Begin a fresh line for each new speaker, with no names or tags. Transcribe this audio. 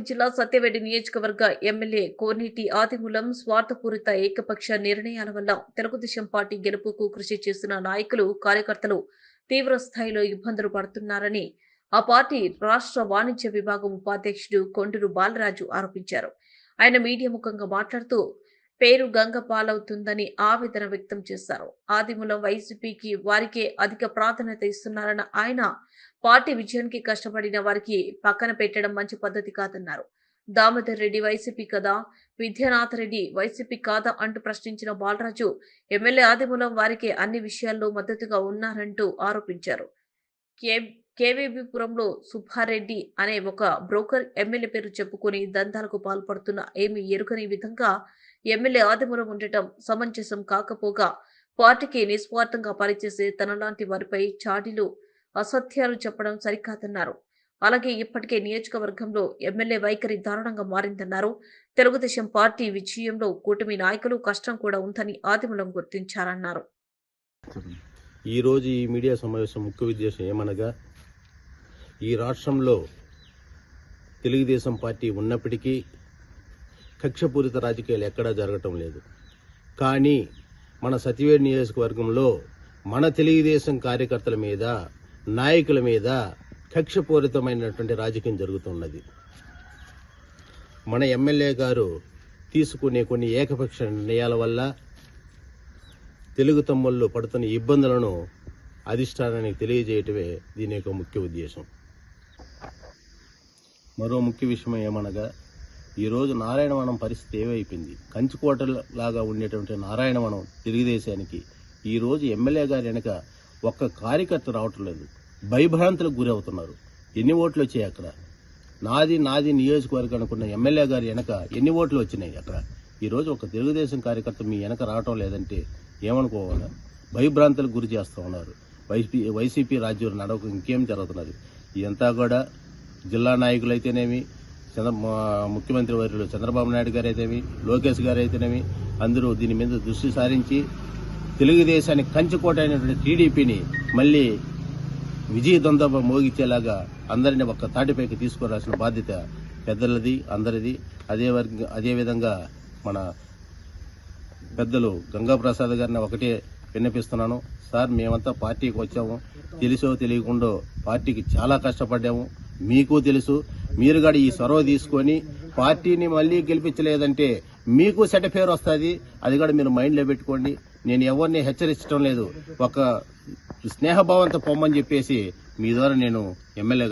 జిల్లా సత్యవేడి నియోజకవర్గ ఎమ్మెల్యే కోనేటి ఆదిమూలం స్వార్థపూరిత ఏకపక్ష నిర్ణయాల వల్ల తెలుగుదేశం పార్టీ గెలుపుకు కృషి చేస్తున్న నాయకులు, కార్యకర్తలు తీవ్ర స్థాయిలో ఇబ్బందులు పడుతున్నారని ఆ పార్టీ రాష్ట్ర వాణిజ్య విభాగం ఉపాధ్యక్షుడు కొండూరు బాలరాజు ఆరోపించారు. ఆయన మీడియా ముఖంగా మాట్లాడుతూ పేరు గంగ పాలవుతుందని ఆవేదన వ్యక్తం చేశారు. ఆదిమూలం వైసీపీకి వారికే అధిక ప్రాధాన్యత ఇస్తున్నారన్న ఆయన పార్టీ విజయానికి కష్టపడిన వారికి పక్కన పెట్టడం మంచి పద్ధతి కాదన్నారు. దామోదర్ రెడ్డి వైసీపీ కదా, విద్యానాథ్ రెడ్డి వైసీపీ కాదా అంటూ ప్రశ్నించిన బాలరాజు ఎమ్మెల్యే ఆదిమూలం వారికి అన్ని విషయాల్లో మద్దతుగా ఉన్నారంటూ ఆరోపించారు. కేవీబీపురంలో సుబ్బారెడ్డి అనే ఒక బ్రోకర్ ఎమ్మెల్యే పేరు చెప్పుకుని దందాలకు పాల్పడుతున్న ఏమీ ఎరుకని విధంగా ఎమ్మెల్యే ఆదిమూలం ఉండటం సమంజసం కాకపోగా పార్టీకి నిస్వార్థంగా పనిచేసే తనలాంటి వారిపై చాడీలు, అసత్యాలు చెప్పడం సరికాదన్నారు. అలాగే ఇప్పటికే నియోజకవర్గంలో ఎమ్మెల్యే వైఖరి దారుణంగా మారిందన్నారు. తెలుగుదేశం పార్టీ విజయంలో కూటమి నాయకులు కష్టం కూడా ఉందని ఆదిమూలం గుర్తించారన్నారు.
ఈ రోజు ఈ మీడియా సమావేశం ముఖ్య ఉద్దేశం ఏమనగా, ఈ రాష్ట్రంలో తెలుగుదేశం పార్టీ ఉన్నప్పటికీ కక్షపూరిత రాజకీయాలు ఎక్కడా జరగటం లేదు. కానీ మన సత్యవేడి నియోజకవర్గంలో మన తెలుగుదేశం కార్యకర్తల మీద, నాయకుల మీద కక్షపూరితమైనటువంటి రాజకీయం జరుగుతున్నది. మన ఎమ్మెల్యే గారు తీసుకునే కొన్ని ఏకపక్ష నిర్ణయాల వల్ల తెలుగు తమ్ముళ్ళు పడుతున్న ఇబ్బందులను అధిష్టానానికి తెలియజేయటమే దీని యొక్క ముఖ్య ఉద్దేశం. మరో ముఖ్య విషయం ఏమనగా, ఈరోజు నారాయణవనం పరిస్థితి ఏమైపోయింది. కంచుకోటలాగా ఉండేటువంటి నారాయణవనం తెలుగుదేశానికి ఈరోజు ఎమ్మెల్యే గారి వెనక ఒక్క కార్యకర్త రావటం లేదు. భయభ్రాంతులకు గురి అవుతున్నారు. ఎన్ని ఓట్లు వచ్చాయి అక్కడ? నాది నియోజకవర్గం అనుకున్న ఎమ్మెల్యే గారి వెనక ఎన్ని ఓట్లు వచ్చినాయి అక్కడ? ఈరోజు ఒక తెలుగుదేశం కార్యకర్త మీ వెనక రావటం లేదంటే ఏమనుకోవాలా? భయభ్రాంతులకు గురి చేస్తూ ఉన్నారు. వైసీపీ రాజ్యం నడవకు ఇంకేం జరుగుతున్నది. ఇదంతా కూడా జిల్లా నాయకులు అయితేనేమి, ముఖ్యమంత్రి వర్యులు చంద్రబాబు నాయుడు గారు అయితేనేమి, లోకేష్ గారు అయితేనేమి, అందరూ దీని మీద దృష్టి సారించి తెలుగుదేశానికి కంచుకోట అయినటువంటి టీడీపీని మళ్లీ విజయ దొందబ మోగించేలాగా అందరినీ ఒక్క తాటిపైకి తీసుకురావాల్సిన బాధ్యత పెద్దలది, అందరిది. అదేవిధంగా మన పెద్దలు గంగాప్రసాద్ గారిని ఒకటే విన్నపిస్తున్నాను. సార్, మేమంతా పార్టీకి వచ్చాము, తెలుసో తెలియకుండా పార్టీకి చాలా కష్టపడ్డాము. మీకు తెలుసు. మీరు కూడా ఈ చొరవ తీసుకొని పార్టీని మళ్లీ గెలిపించలేదంటే మీకు చెడ్డ పేరు వస్తుంది. అది కూడా మీరు మైండ్లో పెట్టుకోండి. నేను ఎవరిని హెచ్చరించడం లేదు. ఒక స్నేహభావంతో పొమ్మని చెప్పేసి మీ ద్వారా నేను ఎమ్మెల్యే